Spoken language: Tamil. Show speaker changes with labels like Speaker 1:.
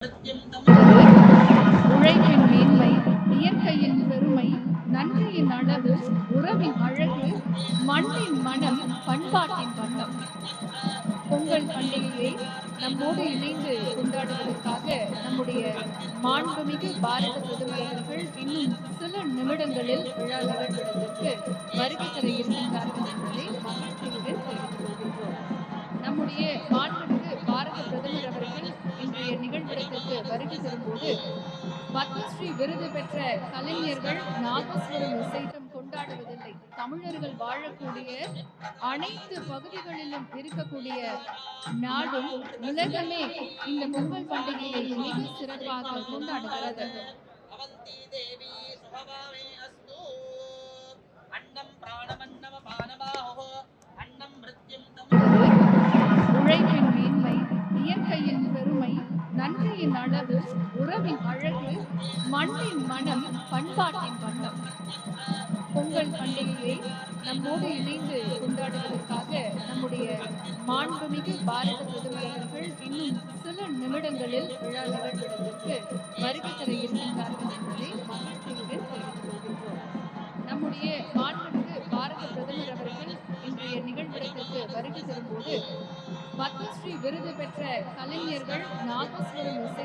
Speaker 1: என்பது உழைப்பின் மேன்மை, இயற்கையின் பெருமை, நன்றியின் அளவு, உறவின் அழகு, மண்ணின் மனம், பண்பாட்டின் வண்ணம். பொங்கல் பண்டிகையை நம்மோடு இணைந்து கொண்டாடுவதற்காக நம்முடைய மாண்புமிகு பாரத பிரதமர் அவர்கள் இன்னும் சில நிமிடங்களில் விழா நிகழ்விடத்திற்கு வருகை தர இருக்கின்றார்கள் என்பதை மகிழ்ச்சியுடன் தெரிவித்துக் கொள்கின்றோம். நம்முடைய மாண்புமிகு பாரத பிரதமர் அவர்கள் இன்றைய நிகழ்விடத்திற்கு வருகை தரும்போது பத்மஸ்ரீ விருது பெற்ற கலைஞர்கள் நாதஸ்வரம் இசைத்தம் கொண்டாடுவதில்லை. தமிழர்கள் வாழக்கூடிய அனைத்து பகுதிகளிலும் இருக்கக்கூடிய நாடும் உலகமே இந்த பொங்கல் பண்டிகையை மிக சிறப்பாக கொண்டாடுகிறது. உழைப்பின் மேன்மை, இயற்கையின் பெருமை, நன்றியின் அளவு, உறவின் அழகு, மண்ணின் மனம், பண்பாட்டின் வண்ணம். பொங்கல் பண்டிகையை நம்மோடு இணைந்து கொண்டாடுவதற்காக நம்முடைய மாண்புமிகு பாரத பிரதமர் அவர்கள் இன்னும் சில நிமிடங்களில் விழா நிகழ்விடத்திற்கு வருகை தர இருக்கின்றார்கள் என்பதை மகிழ்ச்சியுடன் தெரிவித்துக் கொள்கின்றோம். நம்முடைய மாண்புமிகு பாரத பிரதமர் அவர்கள் இன்றைய நிகழ்விடத்திற்கு வருகை தரும்போது பத்மஸ்ரீ விருது பெற்ற கலைஞர்கள் நாதஸ்வரம் இசை